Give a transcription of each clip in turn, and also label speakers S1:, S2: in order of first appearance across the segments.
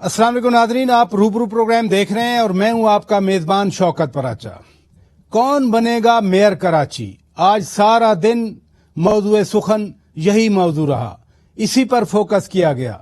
S1: अस्सलाम वालेकुम नाज़रीन, आप रूबरू प्रोग्राम देख रहे हैं और मैं हूं आपका मेजबान शौकत पराचा। कौन बनेगा मेयर कराची, आज सारा दिन मौजूए सुखन यही मौजू रहा, इसी पर फोकस किया गया।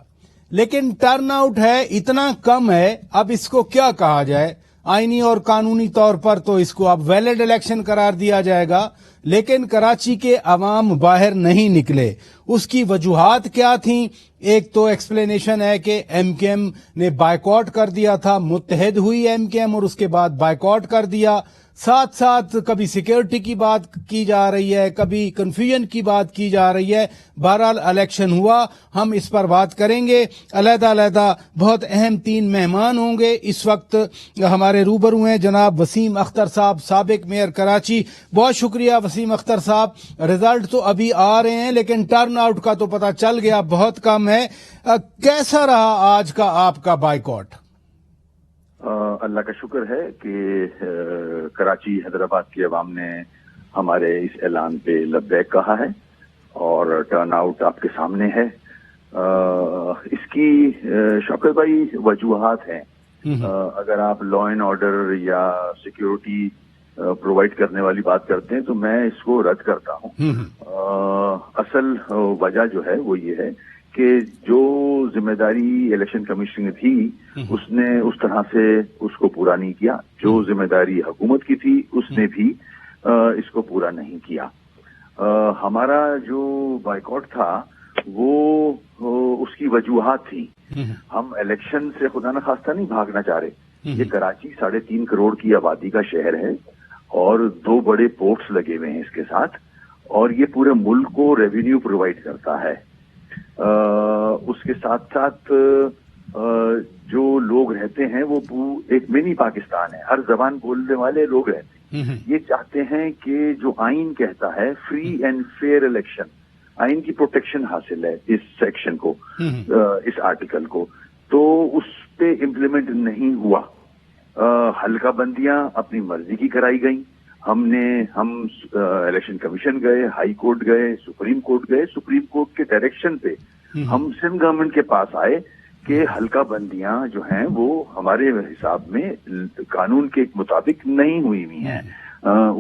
S1: लेकिन टर्न आउट है इतना कम है, अब इसको क्या कहा जाए। आईनी और कानूनी तौर पर तो इसको अब वैलिड इलेक्शन करार दिया जाएगा, लेकिन कराची के अवाम बाहर नहीं निकले। उसकी वजूहात क्या थीं? एक तो एक्सप्लेनेशन है कि एमकेएम ने बायकॉट कर दिया था, मुत्तहिद हुई एमकेएम और उसके बाद बायकॉट कर दिया। साथ साथ कभी सिक्योरिटी की बात की जा रही है, कभी कंफ्यूजन की बात की जा रही है। बहरहाल इलेक्शन हुआ, हम इस पर बात करेंगे। अलहदा बहुत अहम 3 मेहमान होंगे। इस वक्त हमारे रूबरू हैं जनाब वसीम अख्तर साहब, साबिक मेयर कराची। बहुत शुक्रिया वसीम अख्तर साहब। रिजल्ट तो अभी आ रहे हैं लेकिन टर्न आउट का तो पता चल गया बहुत कम है। कैसा रहा आज का आपका बायकॉट?
S2: अल्लाह का शुक्र है कि कराची हैदराबाद के अवाम ने हमारे इस ऐलान पे लब्बैक कहा है और टर्न आउट आपके सामने है। इसकी शौकत भाई वजूहात हैं। अगर आप लॉ एंड ऑर्डर या सिक्योरिटी प्रोवाइड करने वाली बात करते हैं तो मैं इसको रद्द करता हूं। असल वजह जो है वो ये है कि जो जिम्मेदारी इलेक्शन कमीशन की थी उसने उस तरह से उसको पूरा नहीं किया। जो जिम्मेदारी हुकूमत की थी उसने भी इसको पूरा नहीं किया। हमारा जो बायकॉट था वो उसकी वजूहात थी। हम इलेक्शन से खुदा न खास्ता नहीं भागना चाह रहे। ये कराची 3.5 करोड़ की आबादी का शहर है और 2 बड़े पोर्ट्स लगे हुए हैं इसके साथ, और ये पूरे मुल्क को रेवेन्यू प्रोवाइड करता है। उसके साथ साथ जो लोग रहते हैं वो एक मिनी पाकिस्तान है, हर जबान बोलने वाले लोग रहते हैं। ये चाहते हैं कि जो आइन कहता है फ्री एंड फेयर इलेक्शन, आइन की प्रोटेक्शन हासिल है इस सेक्शन को, इस आर्टिकल को, तो उस पे इम्प्लीमेंट नहीं हुआ। हल्का बंदियां अपनी मर्जी की कराई गई। हम इलेक्शन कमीशन गए, हाई कोर्ट गए, सुप्रीम कोर्ट गए। सुप्रीम कोर्ट के डायरेक्शन पे हम सिंध गवर्नमेंट के पास आए कि हल्का बंदियां जो हैं वो हमारे हिसाब में कानून के मुताबिक नहीं हुई हैं।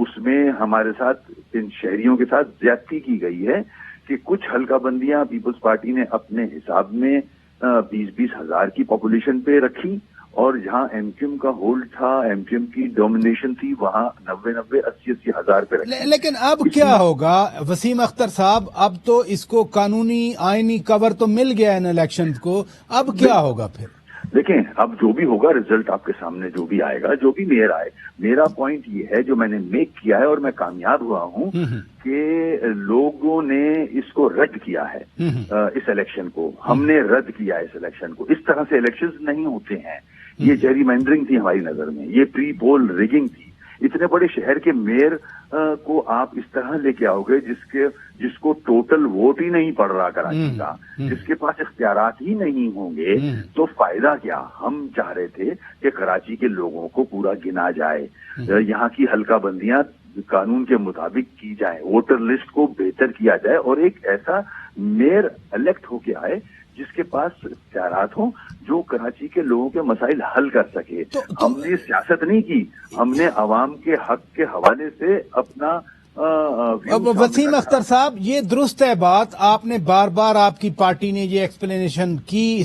S2: उसमें हमारे साथ, इन शहरियों के साथ ज्यादती की गई है कि कुछ हल्का बंदियां पीपल्स पार्टी ने अपने हिसाब में 20-20 हजार की पॉपुलेशन पे रखी, और जहां एमक्यूएम का होल्ड था, एमक्यूएम की डोमिनेशन थी, वहां 90-90, 80-80 हजार पे रखे।
S1: लेकिन अब क्या होगा वसीम अख्तर साहब? अब तो इसको कानूनी आईनी कवर तो मिल गया इन इलेक्शन को, अब क्या होगा फिर?
S2: देखें, अब जो भी होगा, रिजल्ट आपके सामने जो भी आएगा, जो भी मेयर आए, मेरा पॉइंट ये है जो मैंने मेक किया है और मैं कामयाब हुआ हूं कि लोगों ने इसको रद्द किया है। इस इलेक्शन को हमने रद्द किया है। इस इलेक्शन को इस तरह से इलेक्शंस नहीं होते हैं। ये जेरीमैंडरिंग थी हमारी नजर में, ये प्री पोल रिगिंग थी। इतने बड़े शहर के मेयर को आप इस तरह लेके आओगे जिसको टोटल वोट ही नहीं पड़ रहा कराची का, जिसके पास इख्तियारात ही नहीं होंगे, तो फायदा क्या? हम चाह रहे थे कि कराची के लोगों को पूरा गिना जाए, यहाँ की हल्का बंदियां कानून के मुताबिक की जाए, वोटर लिस्ट को बेहतर किया जाए और एक ऐसा मेयर इलेक्ट होके आए जिसके पास इख्तियारात हो, जो कराची के लोगों के मसाइल हल कर सके। हमने सियासत नहीं की, हमने अवाम के हक के हवाले से अपना
S1: अब वसीम अख्तर साहब, ये दुरुस्त है बात, आपने बार बार आपकी पार्टी ने ये एक्सप्लेनेशन की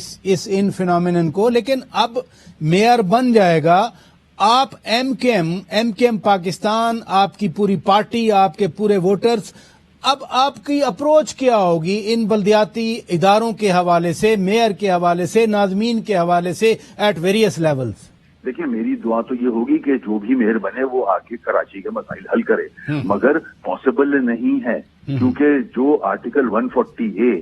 S1: इन फिनोमिनन को, लेकिन अब मेयर बन जाएगा आप, एमकेएम पाकिस्तान, आपकी पूरी पार्टी, आपके पूरे वोटर्स, अब आपकी अप्रोच क्या होगी इन बल्दियाती इदारों के हवाले से, मेयर के हवाले से, नाज़मीन के हवाले से एट वेरियस लेवल्स?
S2: देखिए, मेरी दुआ तो ये होगी कि जो भी मेयर बने वो आके कराची के मसाइल हल करे, मगर पॉसिबल नहीं है क्योंकि जो आर्टिकल 140A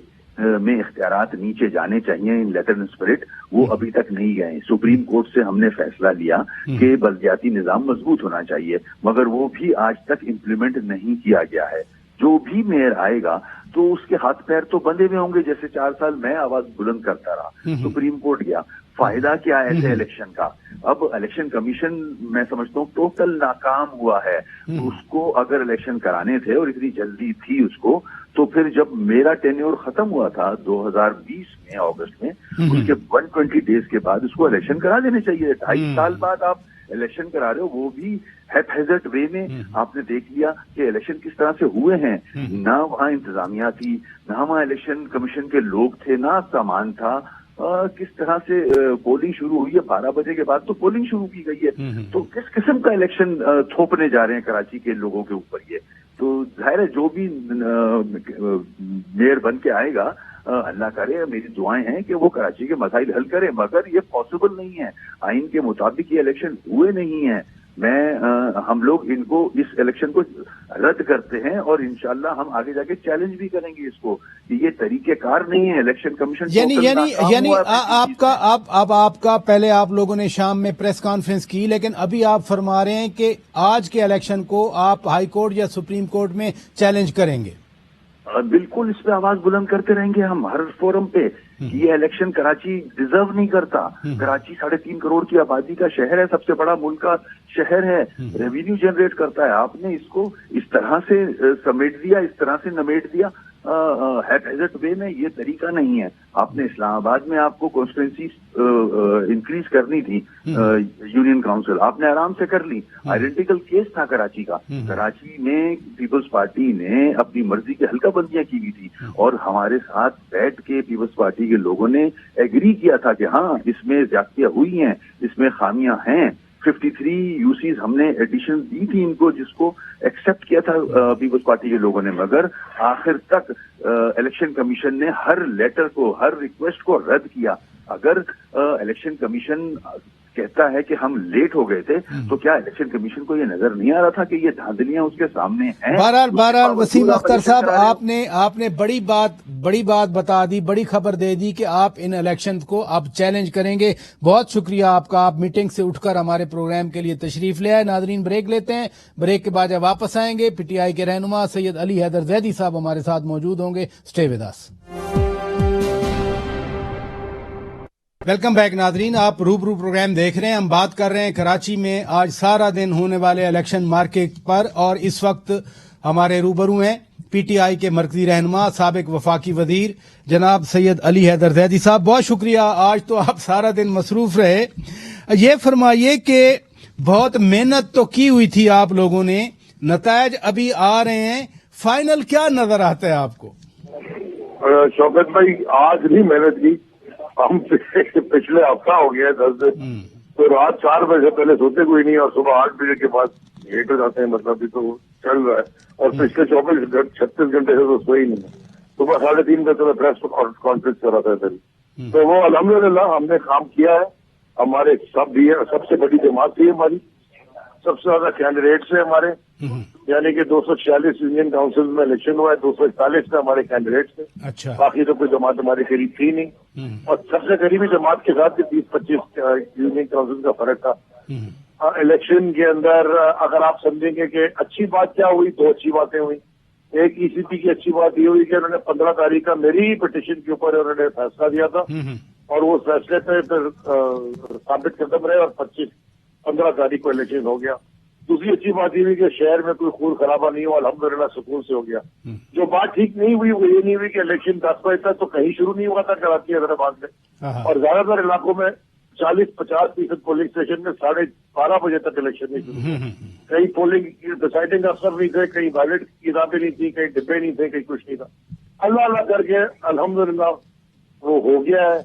S2: में इख्तियारात नीचे जाने चाहिए इन लेटर एंड स्पिरिट, वो अभी तक नहीं गए। सुप्रीम कोर्ट से हमने फैसला लिया कि बल्दियाती निजाम मजबूत होना चाहिए, मगर वो भी आज तक इम्प्लीमेंट नहीं किया गया है। जो भी मेयर आएगा तो उसके हाथ पैर तो बंधे हुए होंगे। जैसे 4 साल मैं आवाज बुलंद करता रहा, सुप्रीम कोर्ट गया, फायदा क्या है ऐसे इलेक्शन का? अब इलेक्शन कमीशन मैं समझता हूँ टोटल नाकाम हुआ है। तो उसको अगर इलेक्शन कराने थे और इतनी जल्दी थी उसको, تو پھر جب میرا ٹینیور ختم ہوا تھا 2020 میں اگست میں، اس کے 120 ڈیز کے بعد اس کو الیکشن کرا دینے چاہیے. 2.5 سال بعد آپ الیکشن کرا رہے ہو، وہ بھی ہیزرڈ وے میں. آپ نے دیکھ لیا کہ الیکشن کس طرح سے ہوئے ہیں. نہ وہاں انتظامیہ تھی، نہ وہاں الیکشن کمیشن کے لوگ تھے، نہ سامان تھا. کس طرح سے پولنگ شروع ہوئی ہے، 12 بجے کے بعد تو پولنگ شروع کی گئی ہے. تو کس قسم کا الیکشن تھوپنے جا رہے ہیں کراچی کے لوگوں کے اوپر یہ؟ تو ظاہر ہے جو بھی میئر بن کے آئے گا، اللہ کرے، میری دعائیں ہیں کہ وہ کراچی کے مسائل حل کرے، مگر یہ پاسبل نہیں ہے. آئین کے مطابق یہ الیکشن ہوئے نہیں ہیں. ہم لوگ ان کو، اس الیکشن کو رد کرتے ہیں، اور انشاءاللہ ہم آگے جا کے چیلنج بھی کریں گے اس کو کہ یہ طریقہ کار نہیں ہے الیکشن کمیشن.
S1: یعنی آپ کا پہلے آپ لوگوں نے شام میں پریس کانفرنس کی، لیکن ابھی آپ فرما رہے ہیں کہ آج کے الیکشن کو آپ ہائی کورٹ یا سپریم کورٹ میں چیلنج کریں گے.
S2: بالکل، اس پہ آواز بلند کرتے رہیں گے ہم ہر فورم پہ. یہ الیکشن کراچی ڈیزرو نہیں کرتا. کراچی 3.5 کروڑ کی آبادی کا شہر ہے، سب سے بڑا ملک کا شہر ہے، ریونیو جنریٹ کرتا ہے. آپ نے اس کو اس طرح سے سمیٹ دیا، اس طرح سے نمیٹ دیا ہیزرڈ وے میں. یہ طریقہ نہیں ہے. آپ نے اسلام آباد میں آپ کو کانسٹیٹوئنسی انکریز کرنی تھی، یونین کاؤنسل، آپ نے آرام سے کر لی. آئیڈینٹیکل کیس تھا کراچی کا. کراچی میں پیپلز پارٹی نے اپنی مرضی کی حلقہ بندیاں کی ہوئی تھی، اور ہمارے ساتھ بیٹھ کے پیپلز پارٹی کے لوگوں نے ایگری کیا تھا کہ ہاں اس میں زیادتیاں ہوئی ہیں، اس میں خامیاں ہیں. 53 یوسیز ہم نے ایڈیشن دی تھی ان کو، جس کو ایکسپٹ کیا تھا پیپلز پارٹی کے لوگوں نے. مگر آخر تک الیکشن کمیشن نے ہر لیٹر کو، ہر ریکویسٹ کو رد کیا. اگر الیکشن کمیشن کہتا ہے کہ ہم لیٹ ہو گئے تھے، تو کیا الیکشن کمیشن کو یہ نظر نہیں آ رہا تھا کہ یہ دھاندلیاں اس کے سامنے ہیں؟
S1: بہرحال وسیم اختر صاحب، آپ نے بڑی بات بتا دی، بڑی خبر دے دی کہ آپ ان الیکشن کو آپ چیلنج کریں گے. بہت شکریہ آپ کا، آپ میٹنگ سے اٹھ کر ہمارے پروگرام کے لیے تشریف لے آئے. ناظرین، بریک لیتے ہیں. بریک کے بعد جب واپس آئیں گے، پی ٹی آئی کے رہنما سید علی حیدر زیدی صاحب ہمارے ساتھ موجود ہوں گے. Stay with us. Welcome back ناظرین، آپ روبرو پروگرام دیکھ رہے ہیں. ہم بات کر رہے ہیں کراچی میں آج سارا دن ہونے والے الیکشن مارکیٹ پر، اور اس وقت ہمارے روبرو ہیں پی ٹی آئی کے مرکزی رہنما، سابق وفاقی وزیر جناب سید علی حیدر زیدی صاحب. بہت شکریہ، آج تو آپ سارا دن مصروف رہے. یہ فرمائیے کہ بہت محنت تو کی ہوئی تھی آپ لوگوں نے، نتائج ابھی آ رہے ہیں، فائنل کیا نظر آتا ہے آپ کو؟
S3: شوکت بھائی، آج نہیں محنت کی، ہم پچھلے ہفتہ ہو گیا ہے 10 دن. تو رات 4 بجے سے پہلے سوتے کوئی نہیں، اور صبح 8 بجے کے بعد لیٹ ہو جاتے ہیں. مطلب بھی تو چل رہا ہے. اور پچھلے 36 گھنٹے سے تو سوئی نہیں. صبح 3:30 بجے میں پریس کانفرنس کر رہا تھا پھر. تو وہ الحمدللہ ہم نے کام کیا ہے. ہمارے سب سے بڑی جماعت تھی ہماری، سب سے زیادہ کینڈیڈیٹس ہیں ہمارے، یعنی کہ 246 یونین کاؤنسل میں الیکشن ہوا ہے، 241 میں ہمارے کینڈیڈیٹس تھے.
S1: اچھا.
S3: باقی تو کوئی جماعت ہماری قریب تھی نہیں، اور سب سے قریبی جماعت کے ساتھ 20-25 یونین کاؤنسل کا فرق تھا. الیکشن کے اندر اگر آپ سمجھیں گے کہ اچھی بات کیا ہوئی، 2 اچھی باتیں ہوئی. ایک ای سی پی کی اچھی بات یہ ہوئی کہ انہوں نے 15 تاریخ کا میری پٹیشن کے اوپر انہوں نے فیصلہ دیا تھا، اور وہ فیصلے پہ پھر ثابت قدم رہے، اور 15 تاریخ کو الیکشن ہو گیا. دوسری اچھی بات یہ ہوئی کہ شہر میں کوئی خون خرابہ نہیں ہوا، الحمدللہ سکون سے ہو گیا. جو بات ٹھیک نہیں ہوئی وہ یہ نہیں ہوئی کہ الیکشن 10 بجے تک تو کہیں شروع نہیں ہوا تھا کراچی حیدرآباد میں، اور زیادہ تر علاقوں میں 40-50% پولنگ اسٹیشن میں 12:30 بجے تک الیکشن نہیں شروع. کئی پولنگ ڈسائڈنگ افسر نہیں تھے، کئی بیلٹ کی کتابیں نہیں تھی، کئی ڈبے نہیں تھے، کئی کچھ نہیں تھا. اللہ کر کے الحمدللہ وہ ہو گیا ہے.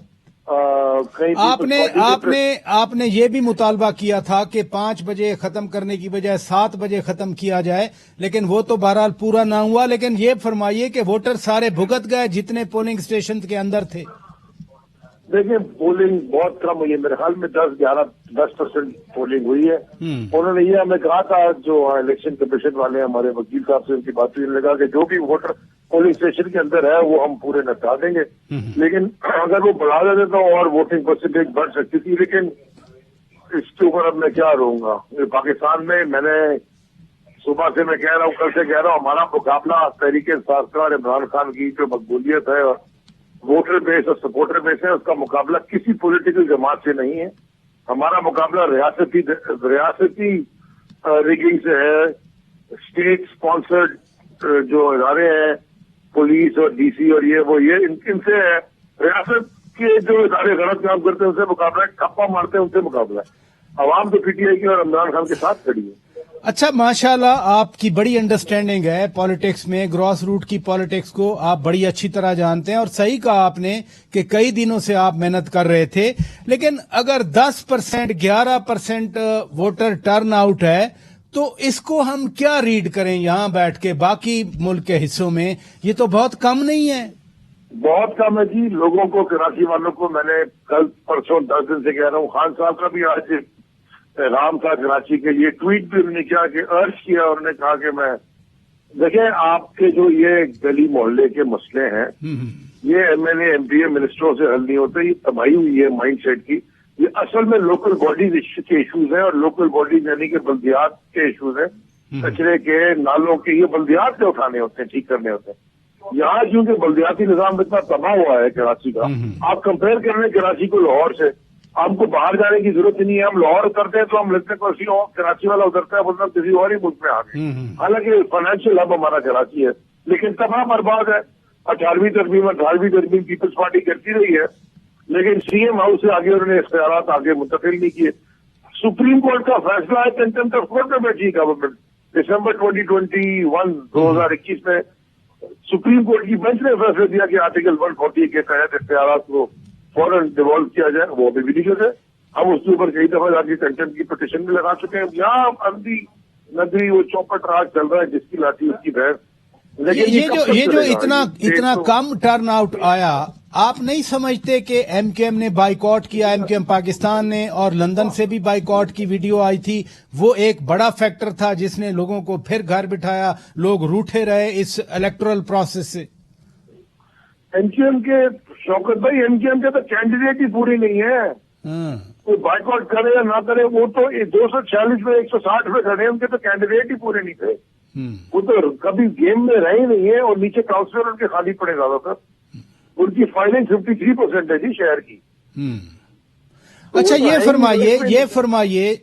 S1: آپ نے یہ بھی مطالبہ کیا تھا کہ 5 بجے ختم کرنے کی بجائے 7 بجے ختم کیا جائے، لیکن وہ تو بہرحال پورا نہ ہوا. لیکن یہ فرمائیے کہ ووٹر سارے بھگت گئے جتنے پولنگ اسٹیشن کے اندر تھے؟
S3: دیکھیں، پولنگ بہت کم ہوئی ہے، میرے خیال میں 10% پولنگ ہوئی ہے. انہوں نے یہ ہمیں کہا تھا، جو الیکشن کمیشن والے ہمارے وکیل صاحب سے ان کی بات ہوئی، لگا کہ جو بھی ووٹر پولنگ اسٹیشن کے اندر ہے وہ ہم پورے نپٹا دیں گے. لیکن اگر وہ بڑھا دیتے تو اور ووٹنگ پرسنٹیج بڑھ سکتی تھی. لیکن اس کے اوپر اب میں کیا رہوں گا. پاکستان میں نے صبح سے میں کہہ رہا ہوں، کل سے کہہ رہا ہوں، ہمارا مقابلہ تحریک انصاف اور عمران خان کی جو مقبولیت ہے اور ووٹر بیس اور سپورٹر بیس ہے، اس کا مقابلہ کسی پولیٹیکل جماعت سے نہیں ہے. ہمارا مقابلہ ریاستی ریگنگ سے ہے. اسٹیٹ اسپانسرڈ جو ادارے ہیں पुलिस और डीसी और ये वो ये इनसे रियासत के जो इदारे गलत काम करते हैं उनसे मुकाबला है, ठप्पा मारते हैं उनसे मुकाबला है। अवाम तो पीटीआई की और इमरान खान के साथ खड़ी है।
S1: अच्छा, माशाल्लाह आपकी बड़ी अंडरस्टैंडिंग है पॉलिटिक्स में, ग्रॉस रूट की पॉलिटिक्स को आप बड़ी अच्छी तरह जानते हैं और सही कहा आपने कि कई दिनों से आप मेहनत कर रहे थे। लेकिन अगर 10% 11% वोटर टर्न आउट है तो इसको हम क्या रीड करें यहाँ बैठ के बाकी मुल्क के हिस्सों में? ये तो बहुत कम नहीं है।
S3: बहुत कम है जी। लोगों को, कराची वालों को मैंने कल परसों 10 दिन से कह रहा हूँ, खान साहब का भी आज पैगाम था कराची के लिए, ट्वीट भी उन्होंने किया कि अर्ज किया, उन्होंने कहा कि मैं देखें आपके जो ये गली मोहल्ले के मसले हैं ये एमएलए एमपीए मिनिस्टरों से हल नहीं होते, ये तबाही हुई है माइंड सेट की। ये असल में लोकल बॉडीज के इश्यूज हैं और लोकल बॉडीज यानी कि बल्दियात के इश्यूज हैं, कचरे के, नालों के, ये बल्दियात से उठाने होते हैं, ठीक करने होते हैं। यहाँ क्योंकि बल्दियाती निजाम इतना तबाह हुआ है कराची का, आप कंपेयर कर रहे हैं कराची को लाहौर से, हमको बाहर जाने की जरूरत ही नहीं है। हम लाहौर उतरते हैं तो हम लगते हैं किसी और कराची वाला उतरता है मतलब किसी और ही मुल्क में आ गए। हालांकि फाइनेंशियल हब हमारा कराची है, लेकिन तबाह बर्बाद है। 18वीं तरमीम 18वीं तरमीम पीपल्स पार्टी करती रही है, लेकिन सीएम हाउस से आगे उन्होंने इख्तियारात आगे मुंतकिल नहीं किए। सुप्रीम कोर्ट का फैसला है, कंटेम्प्ट ऑफ कोर्ट में बैठी गवर्नमेंट। दिसंबर 2021 में सुप्रीम कोर्ट की बेंच ने फैसला दिया कि आर्टिकल 140 के तहत इख्तियारात को फौरन डिवॉल्व किया जाए, वो अभी भी नहीं कर रहे। हम उसके ऊपर कई दफा जाके कंटेम्प्ट की पिटीशन भी लगा चुके हैं। यहाँ अंधी नगरी वो चौपट राज चल रहा है, जिसकी लाठी उसकी भैंस। लेकिन
S1: ये जो इतना कम टर्न आउट आया, आप नहीं समझते कि एमकेएम ने बाइकआउट किया, एमकेएम पाकिस्तान ने, और लंदन से भी बाइकआउट की वीडियो आई थी, वो एक बड़ा फैक्टर था जिसने लोगों को फिर घर बिठाया, लोग रूठे रहे इस इलेक्टोरल प्रोसेस से?
S3: एमकेएम के शौकत भाई, एमकेएम के तो कैंडिडेट ही पूरी नहीं है। कोई बाइकआउट करे या ना करे, वो तो 246 में 160 में खड़े, उनके तो कैंडिडेट ही पूरे नहीं थे। वो तो कभी गेम में रहे नहीं है और नीचे काउंसिलर उनके खाली पड़े ज्यादातर। उनकी फाइलिंग 53% है जी शहर की।
S1: अच्छा, ये फरमाइए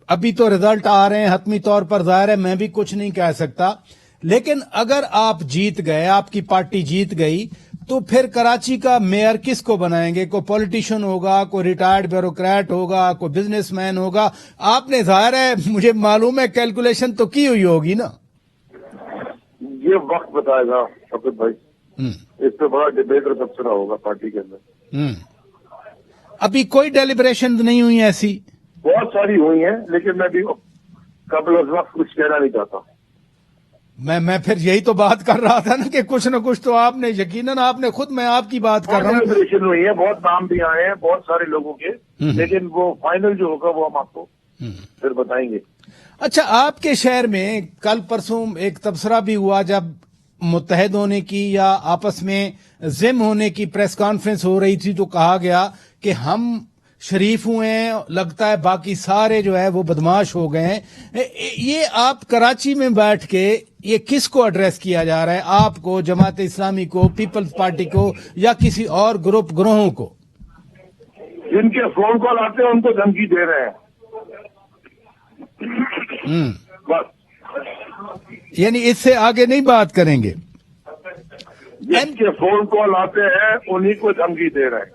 S1: अभी तो रिजल्ट आ रहे हैं, हतमी तौर पर जाहिर है मैं भी कुछ नहीं कह सकता, लेकिन अगर आप जीत गए, आपकी पार्टी जीत गई, तो फिर कराची का मेयर किसको बनाएंगे? कोई पॉलिटिशियन होगा, कोई रिटायर्ड ब्यूरोक्रेट होगा, कोई बिजनेसमैन होगा? आपने जाहिर है, मुझे मालूम है, कैलकुलेशन तो की हुई होगी ना?
S3: ये वक्त बताएगा शौकत भाई। इस पे बड़ा डिबेट और तबसरा होगा पार्टी के अंदर।
S1: अभी कोई डेलिब्रेशन नहीं हुई ऐसी?
S3: बहुत सारी हुई हैं, लेकिन मैं भी कबल उस वक्त कुछ कहना नहीं चाहता।
S1: मैं फिर यही तो बात कर रहा था ना कि कुछ न कुछ तो आपने, यकीनन आपने खुद, मैं आपकी बात कर रहा हूँ।
S3: डेलिब्रेशन हुई है, बहुत नाम भी आए हैं बहुत सारे लोगों के, लेकिन वो फाइनल जो होगा वो हम आपको फिर बताएंगे।
S1: अच्छा, आपके शहर में कल परसों एक तबसरा भी हुआ जब मुत्तहद होने की या आपस में जिम होने की प्रेस कॉन्फ्रेंस हो रही थी, तो कहा गया कि हम शरीफ हुए हैं, लगता है बाकी सारे जो है वो बदमाश हो गए हैं। ये आप कराची में बैठ के ये किसको एड्रेस किया जा रहा है? आपको, जमात इस्लामी को, पीपल्स पार्टी को, या किसी और ग्रोहों को?
S3: जिनके फोन कॉल आते हैं उनको धमकी दे रहे हैं बस।
S1: यानी इससे आगे नहीं बात करेंगे?
S3: जिनके फोन कॉल आते हैं उन्हीं को धमकी दे रहे हैं।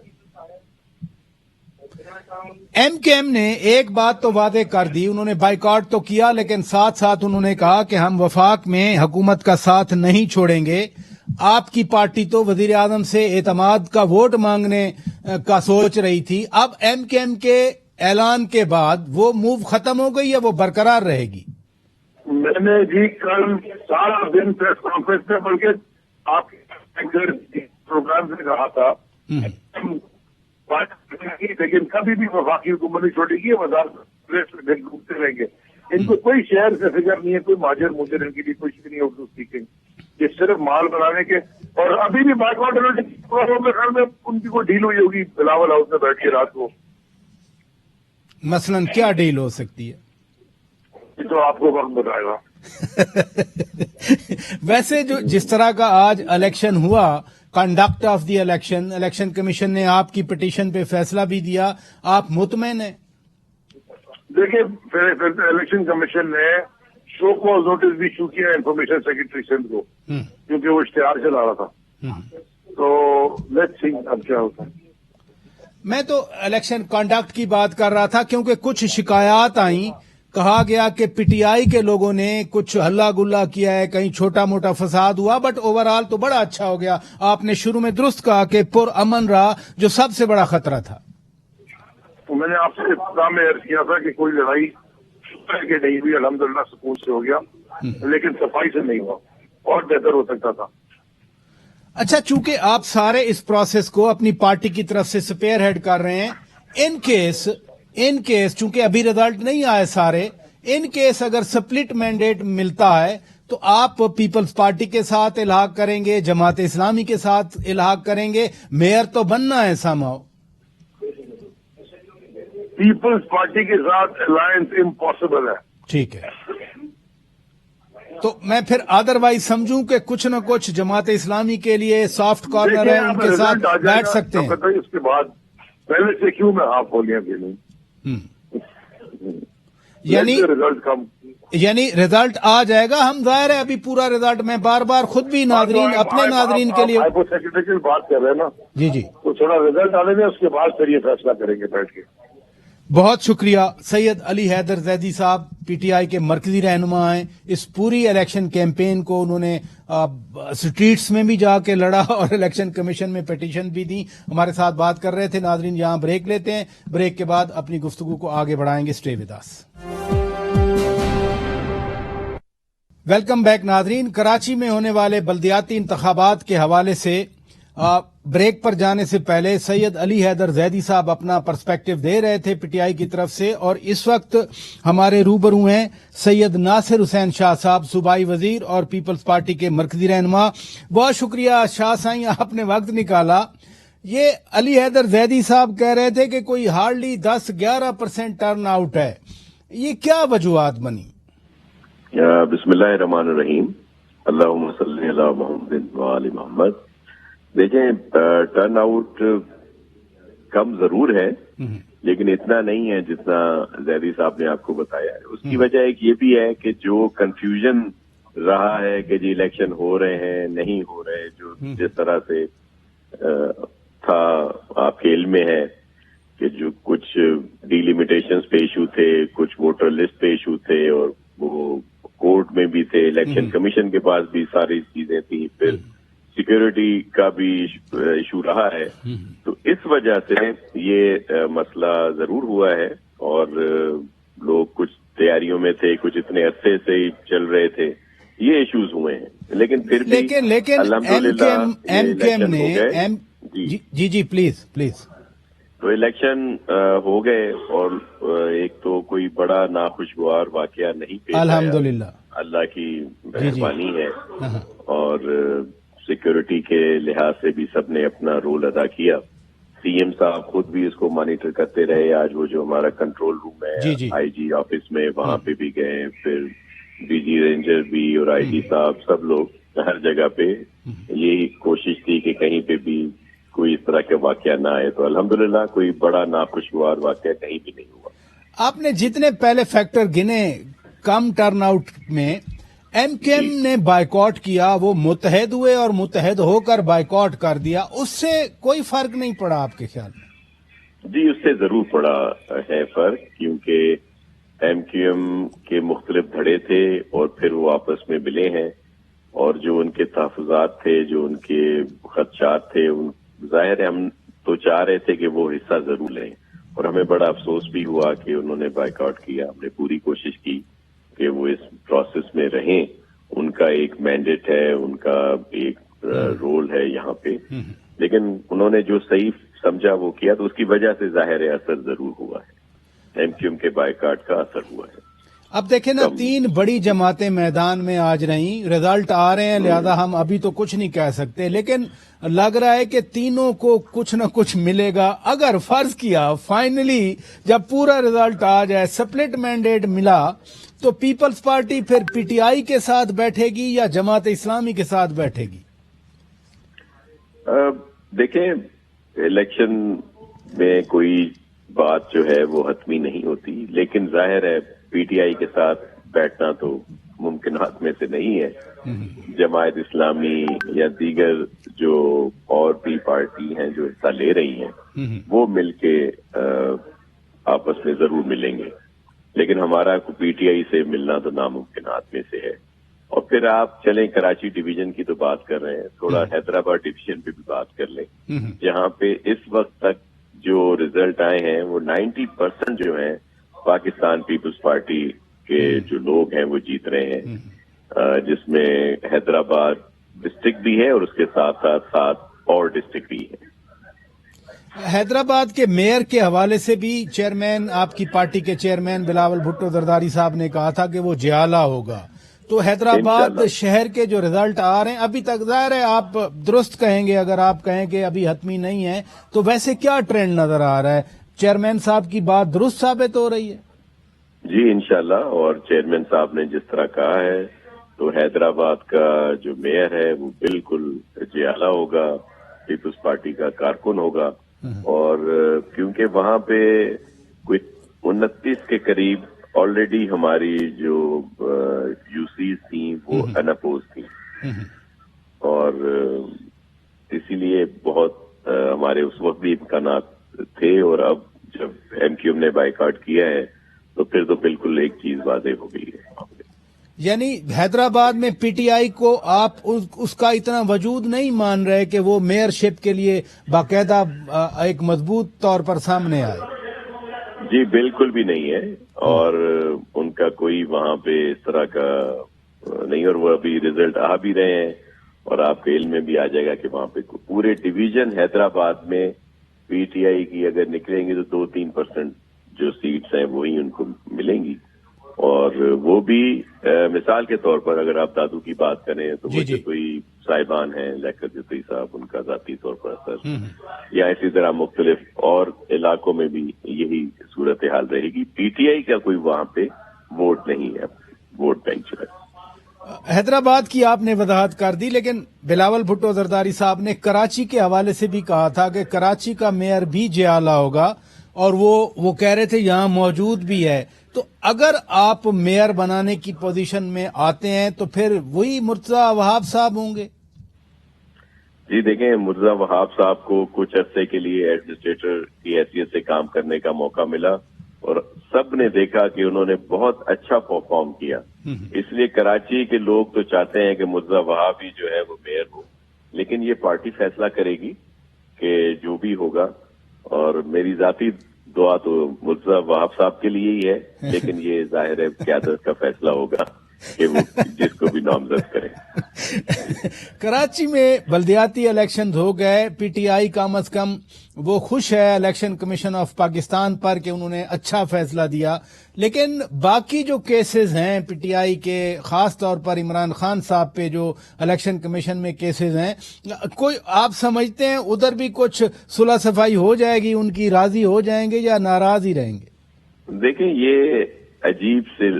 S1: एमकेएम ने एक बात तो वादे कर दी, उन्होंने बाइकआउट तो किया, लेकिन साथ साथ उन्होंने कहा कि हम वफाक में हुकूमत का साथ नहीं छोड़ेंगे। आपकी पार्टी तो वजीर आजम से एतमाद का वोट मांगने का सोच रही थी। अब एमकेएम के ऐलान के बाद वो मूव खत्म हो गई या वो बरकरार रहेगी?
S3: मैंने जी कल सारा दिन प्रेस कॉन्फ्रेंस में, बल्कि आपके प्रोग्राम में कहा था, लेकिन कभी भी वफाकी हुकूमत नहीं छोड़ेगी, वज़ारत घूमते रहेंगे। इनको कोई शहर से फिक्र नहीं है, कोई माजर मुजर इनके लिए कुछ भी नहीं है उर्दू स्पीकिंग, ये सिर्फ माल बनाने के। और अभी भी बैकवर्ड में उनकी कोई डील हुई होगी बिलावल हाउस में बैठ के रात को।
S1: मसलन क्या डील हो सकती है?
S3: तो आपको वक्त बताएगा।
S1: वैसे जो जिस तरह का आज इलेक्शन हुआ, conduct of the election commission ने आपकी पिटीशन पे फैसला भी दिया, आप मुतमईन हैं?
S3: देखिए, इलेक्शन कमीशन ने शो कॉज नोटिस भी इशू किया इंफॉर्मेशन सेक्रेटरी सिंध को, क्योंकि वो इश्तिहार चला रहा था। तो लेट्स सी अब क्या होता है।
S1: मैं तो इलेक्शन कंडक्ट की बात कर रहा था, क्योंकि कुछ शिकायत आई, कहा गया कि पीटीआई के लोगों ने कुछ हल्ला गुल्ला किया है, कहीं छोटा मोटा फसाद हुआ, बट ओवरऑल तो बड़ा अच्छा हो गया। आपने शुरू में दुरुस्त कहा कि पुरअमन रहा, जो सबसे बड़ा खतरा था।
S3: तो मैंने आपसे इब्तिदा में अर्ज किया था कि कोई लड़ाई के नहीं हुई, अल्हम्दुलिल्लाह सुकून से हो गया, लेकिन सफाई से नहीं हुआ और बेहतर हो सकता था।
S1: अच्छा, चूंकि आप सारे इस प्रोसेस को अपनी पार्टी की तरफ से स्पेयर हेड कर रहे हैं, इन केस चूंकि अभी रिजल्ट नहीं आए सारे, इन केस अगर स्प्लिट मैंडेट मिलता है तो आप पीपल्स पार्टी के साथ इल्हाक करेंगे, जमात इस्लामी के साथ इल्हाक करेंगे? मेयर तो बनना है समहाउ।
S3: पीपल्स पार्टी के साथ अलायंस इम्पॉसिबल है।
S1: ठीक है, तो मैं फिर अदरवाइज समझूं कि कुछ न कुछ जमात इस्लामी के लिए सॉफ्ट कॉर्नर है, उनके साथ बैठ सकते हैं।
S3: उसके बाद पहले से क्यों मैं हाफ बोलियां भी नहीं।
S1: यानी रिजल्ट आ जाएगा। हम जाहिर है अभी पूरा रिजल्ट, मैं बार बार खुद भी नाजरीन, अपने नाजरीन के लिए
S3: हाइपोथेटिकल बात कर रहे हैं ना।
S1: जी,
S3: तो थोड़ा रिजल्ट आने में, उसके बाद फिर ये फैसला करेंगे बैठ के।
S1: बहुत शुक्रिया सैयद अली हैदर जैदी साहब, पीटीआई के मरकजी रहनुमा हैं। इस पूरी इलेक्शन कैंपेन को उन्होंने स्ट्रीट्स में भी जाके लड़ा और इलेक्शन कमीशन में पिटीशन भी दी। हमारे साथ बात कर रहे थे। नाजरीन, यहां ब्रेक लेते हैं, ब्रेक के बाद अपनी गुफ्तगू को आगे बढ़ाएंगे। Stay with us. Welcome back नाजरीन। कराची में होने वाले बल्दियाती इंतखाबात के हवाले से ब्रेक पर जाने से पहले सैयद अली हैदर जैदी साहब अपना पर्सपेक्टिव दे रहे थे पीटीआई की तरफ से, और इस वक्त हमारे रूबरू हैं सैयद नासिर हुसैन शाह साहब, सूबाई वजीर और पीपल्स पार्टी के मरकजी रहनुमा। बहुत शुक्रिया शाह साईं, आपने वक्त निकाला। ये अली हैदर जैदी साहब कह रहे थे कि कोई हार्डली 10-11% टर्न आउट है, ये क्या वजूहात बनी?
S4: बिस्मिल्लाहिर्रहमानिर्रहीम, अल्लाहुम्मा सल्ली अला मुहम्मद व आलि मुहम्मद। देखें, टर्न आउट कम जरूर है, लेकिन इतना नहीं है जितना जैदी साहब ने आपको बताया है। उसकी वजह एक ये भी है कि जो कंफ्यूजन रहा है कि जी इलेक्शन हो रहे हैं नहीं हो रहे, जो जिस तरह से था, आपके इल्म में है कि जो कुछ डिलिमिटेशंस पे इशू थे, कुछ वोटर लिस्ट पे इशू थे, और वो कोर्ट में भी थे, इलेक्शन कमीशन के पास भी सारी चीजें थी, फिर सिक्योरिटी का भी इशू रहा है। तो इस वजह से ये मसला जरूर हुआ है, और लोग कुछ तैयारियों में थे, कुछ इतने अरसे से ही चल रहे थे, ये इश्यूज हुए हैं। लेकिन फिर भी
S1: एमकेएम ने जी प्लीज
S4: तो इलेक्शन हो गए, और एक तो कोई बड़ा नाखुशगवार वाकया नहीं पेश आया,
S1: अल्हम्दुलिल्लाह,
S4: अल्लाह की मेहरबानी है। और सिक्योरिटी के लिहाज से भी सबने अपना रोल अदा किया। सीएम साहब खुद भी इसको मॉनिटर करते रहे। आज वो जो हमारा कंट्रोल रूम है आईजी ऑफिस में, वहां पे भी गए, फिर डीजी रेंजर भी और आईजी साहब, सब लोग हर जगह पे यही कोशिश थी कि कहीं पे भी कोई इस तरह के वाकया ना आए। तो अल्हम्दुलिल्लाह कोई बड़ा नाखुशगवार वाकया कहीं भी नहीं हुआ।
S1: आपने जितने पहले फैक्टर गिने कम टर्नआउट में, एमकेएम ने बायकॉट किया, वो मुत्तहद हुए और मुत्तहद होकर बायकॉट कर दिया, उससे कोई फर्क नहीं पड़ा आपके ख्याल में?
S4: जी, उससे जरूर पड़ा है फर्क, क्योंकि एमकेएम के मुख्तलिफ धड़े थे और फिर वो आपस में मिले हैं, और जो उनके तहफुजात थे, जो उनके खदशात थे, जाहिर है हम तो चाह रहे थे कि वो हिस्सा जरूर लें, और हमें बड़ा अफसोस भी हुआ कि उन्होंने बायकॉट किया। हमने पूरी कोशिश की कि वो इस प्रोसेस में रहें, उनका एक मैंडेट है, उनका एक रोल है यहाँ पे, लेकिन उन्होंने जो सही समझा वो किया, तो उसकी वजह से जाहिर है असर जरूर हुआ है, एमक्यूएम के बायकॉट का असर हुआ है।
S1: अब देखें ना, 3 बड़ी जमातें मैदान में आज रही, रिजल्ट आ रहे हैं, लिहाजा हम अभी तो कुछ नहीं कह सकते, लेकिन लग रहा है कि तीनों को कुछ न कुछ मिलेगा। अगर फर्ज किया फाइनली जब पूरा रिजल्ट आ जाए, स्प्लिट मैंडेट मिला, तो पीपल्स पार्टी फिर पीटीआई के साथ बैठेगी या जमात इस्लामी के साथ बैठेगी?
S4: देखें, इलेक्शन में कोई बात जो है वो हतमी नहीं होती, लेकिन जाहिर है पीटीआई के साथ बैठना तो ناممکنات میں سے نہیں ہے۔ جماعت اسلامی یا دیگر جو اور بھی پارٹی ہیں جو حصہ لے رہی ہیں وہ مل کے آپس میں ضرور ملیں گے، لیکن ہمارا پی ٹی آئی سے ملنا تو ناممکنات میں سے ہے۔ اور پھر آپ چلیں کراچی ڈویژن کی تو بات کر رہے ہیں، تھوڑا حیدرآباد ڈویژن پہ بھی بات کر لیں، جہاں پہ اس وقت تک جو ریزلٹ آئے ہیں وہ 90% جو ہیں پاکستان پیپلز پارٹی کے جو لوگ ہیں وہ جیت رہے ہیں، جس میں حیدرآباد ڈسٹرکٹ بھی ہے اور اس کے ساتھ ساتھ اور ڈسٹرکٹ بھی ہے۔
S1: حیدرآباد کے میئر کے حوالے سے بھی چیئرمین، آپ کی پارٹی کے چیئرمین بلاول بھٹو زرداری صاحب نے کہا تھا کہ وہ جیالہ ہوگا، تو حیدرآباد شہر کے جو ریزلٹ آ رہے ہیں ابھی تک، ظاہر ہے آپ درست کہیں گے اگر آپ کہیں کہ ابھی حتمی نہیں ہے، تو ویسے کیا ٹرینڈ نظر آ رہا ہے؟ چیئرمین صاحب کی بات درست ثابت ہو رہی ہے؟
S4: جی انشاءاللہ، اور چیئرمین صاحب نے جس طرح کہا ہے تو حیدرآباد کا جو میئر ہے وہ بالکل جیالہ ہوگا، پیپلز پارٹی کا کارکن ہوگا، اور کیونکہ وہاں پہ کوئی 29 کے قریب آلریڈی ہماری جو یو سیز تھیں وہ انپوز تھیں، اور اسی لیے بہت ہمارے اس وقت بھی امکانات تھے، اور اب جب ایم کیو ایم نے بائیکاٹ کیا ہے تو پھر تو بالکل ایک چیز واضح ہو گئی ہے۔
S1: یعنی حیدرآباد میں پی ٹی آئی کو آپ اس کا اتنا وجود نہیں مان رہے کہ وہ میئر شپ کے لیے باقاعدہ ایک مضبوط طور پر سامنے آئے؟
S4: جی بالکل بھی نہیں ہے، اور ان کا کوئی وہاں پہ اس طرح کا نہیں، اور وہ ابھی ریزلٹ آ بھی رہے ہیں، اور آپ کے علم میں بھی آ جائے گا کہ وہاں پہ پورے ڈویژن حیدرآباد میں پی ٹی آئی کی اگر نکلیں گی تو 2-3% جو سیٹس ہیں وہی ان کو ملیں گی، اور وہ بھی مثال کے طور پر اگر آپ دادو کی بات کریں تو وہ جو کوئی صاحبان ہیں لیکر جتوئی صاحب، ان کا ذاتی طور پر اثر، یا اسی طرح مختلف اور علاقوں میں بھی یہی صورتحال رہے گی۔ پی ٹی آئی کا کوئی وہاں پہ ووٹ نہیں ہے، ووٹ بینک جو ہے۔
S1: حیدرآباد کی آپ نے وضاحت کر دی، لیکن بلاول بھٹو زرداری صاحب نے کراچی کے حوالے سے بھی کہا تھا کہ کراچی کا میئر بھی جیالہ ہوگا، اور وہ کہہ رہے تھے یہاں موجود بھی ہے، تو اگر آپ میئر بنانے کی پوزیشن میں آتے ہیں تو پھر وہی مرتضی وہاب صاحب ہوں گے؟
S4: جی دیکھیں، مرتضی وہاب صاحب کو کچھ عرصے کے لیے ایڈمنسٹریٹر کی حیثیت سے کام کرنے کا موقع ملا، اور سب نے دیکھا کہ انہوں نے بہت اچھا پرفارم کیا، اس لیے کراچی کے لوگ تو چاہتے ہیں کہ مرتضی وہاب ہی جو ہے وہ میئر ہو، لیکن یہ پارٹی فیصلہ کرے گی کہ جو بھی ہوگا، اور میری ذاتی دعا تو مرتضی وہاب صاحب کے لیے ہی ہے، لیکن یہ ظاہر ہے قیادت کا فیصلہ ہوگا کہ وہ جس کو بھی نامزد کریں۔
S1: کراچی میں بلدیاتی الیکشنز ہو گئے، پی ٹی آئی کم از کم وہ خوش ہے الیکشن کمیشن آف پاکستان پر کہ انہوں نے اچھا فیصلہ دیا، لیکن باقی جو کیسز ہیں پی ٹی آئی کے، خاص طور پر عمران خان صاحب پہ جو الیکشن کمیشن میں کیسز ہیں، کوئی آپ سمجھتے ہیں ادھر بھی کچھ صلح صفائی ہو جائے گی، ان کی راضی ہو جائیں گے یا ناراض ہی رہیں گے؟
S4: دیکھیں یہ عجیب سے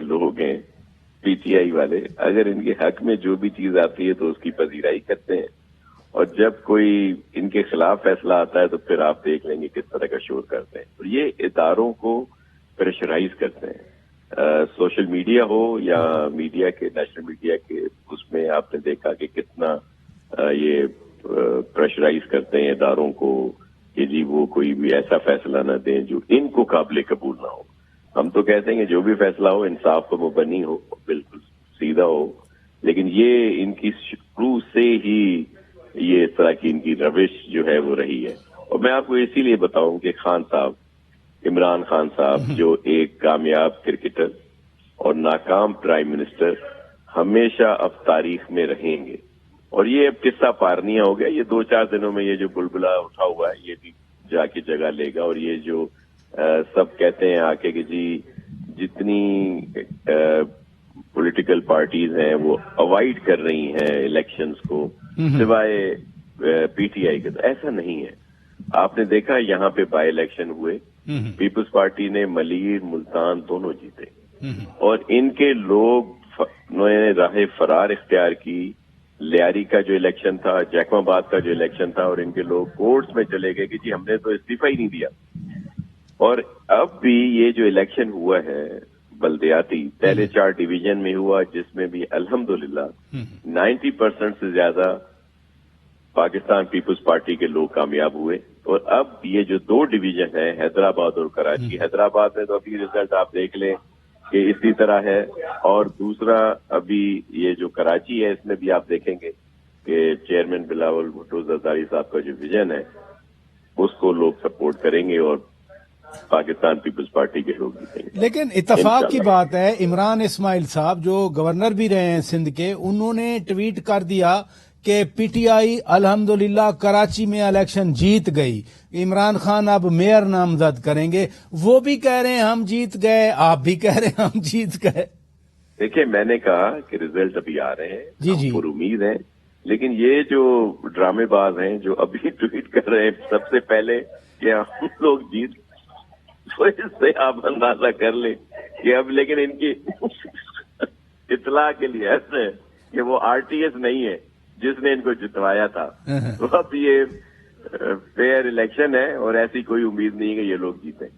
S4: لوگ ہیں پی ٹی آئی والے، اگر ان کے حق میں جو بھی چیز آتی ہے تو اس کی پذیرائی کرتے ہیں، اور جب کوئی ان کے خلاف فیصلہ آتا ہے تو پھر آپ دیکھ لیں گے کس طرح کا شور کرتے ہیں، اور یہ اداروں کو پریشرائز کرتے ہیں، سوشل میڈیا ہو یا میڈیا کے، نیشنل میڈیا کے، اس میں آپ نے دیکھا کہ کتنا یہ پریشرائز کرتے ہیں اداروں کو کہ جی وہ کوئی بھی ایسا فیصلہ نہ دیں جو ان کو قابل قبول نہ ہو۔ ہم تو کہتے ہیں کہ جو بھی فیصلہ ہو انصاف پر مبنی ہو، بالکل سیدھا ہو، لیکن یہ ان کی شروع سے ہی یہ اس طرح کی ان کی روش جو ہے وہ رہی ہے۔ اور میں آپ کو اسی لیے بتاؤں کہ خان صاحب، عمران خان صاحب جو ایک کامیاب کرکٹر اور ناکام پرائم منسٹر ہمیشہ اب تاریخ میں رہیں گے، اور یہ اب قصہ پارنیا ہو گیا، یہ 2-4 دنوں میں یہ جو بلبلا اٹھا ہوا ہے یہ بھی جا کے جگہ لے گا، اور یہ جو سب کہتے ہیں آ کے کہ جی جتنی پولیٹیکل پارٹیز ہیں وہ اوائڈ کر رہی ہیں الیکشنز کو سوائے پی ٹی آئی کے، تو ایسا نہیں ہے۔ آپ نے دیکھا یہاں پہ بائی الیکشن ہوئے، پیپلز پارٹی نے ملیر، ملتان دونوں جیتے، اور ان کے لوگ نے راہ فرار اختیار کی۔ لیاری کا جو الیکشن تھا، جیکم آباد کا جو الیکشن تھا، اور ان کے لوگ کورٹس میں چلے گئے کہ جی ہم نے تو استعفی ہی نہیں دیا، اور اب بھی یہ جو الیکشن ہوا ہے बलदियाती पहले 4 डिवीजन में हुआ, जिसमें भी अल्हम्दुलिल्लाह 90% से ज्यादा पाकिस्तान पीपल्स पार्टी के लोग कामयाब हुए। और अब ये जो 2 डिवीजन है, हैदराबाद और कराची, हैदराबाद में तो अभी रिजल्ट आप देख लें कि इसी तरह है, और दूसरा अभी ये जो कराची है इसमें भी आप देखेंगे कि चेयरमैन बिलावल भुट्टो जरदारी साहब का जो विजन है उसको लोग सपोर्ट करेंगे और पाकिस्तान पीपल्स पार्टी के लोग जीतेंगे।
S1: लेकिन इत्तेफाक की बात है, इमरान इस्माइल साहब जो गवर्नर भी रहे हैं सिंध के, उन्होंने ट्वीट कर दिया कि पीटीआई अल्हम्दुलिल्लाह कराची में इलेक्शन जीत गई, इमरान खान अब मेयर नामजद करेंगे। वो भी कह रहे हैं हम जीत गए, आप भी कह रहे हैं हम जीत गए।
S4: देखिए, मैंने कहा कि रिजल्ट अभी आ रहे हैं,
S1: जी
S4: हमको उम्मीद है, लेकिन ये जो ड्रामेबाज हैं जो अभी ट्वीट कर रहे हैं सबसे पहले कि हम लोग जीत, तो इससे आप अंदाजा कर ले कि अब, लेकिन इनकी इतला के लिए ऐसे कि वो आरटीएस नहीं है जिसने इनको जितवाया था। तो अब ये फेयर इलेक्शन है और ऐसी कोई उम्मीद नहीं है कि ये लोग जीतें।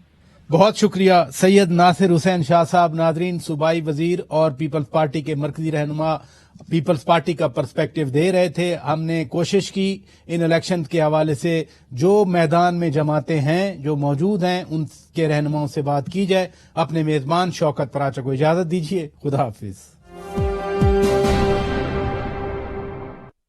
S1: बहुत शुक्रिया सैयद नासिर हुसैन शाह साहब। नाजरीन, सूबाई वजीर और पीपल्स पार्टी के मरकजी रहनुमा पीपल्स पार्टी का पर्सपेक्टिव दे रहे थे। हमने कोशिश की इन इलेक्शन के हवाले से जो मैदान में जमाते हैं, जो मौजूद हैं, उनके रहनुमाओं से बात की जाए। अपने मेजबान शौकत पराचा को इजाजत दीजिए। खुदा हाफिज।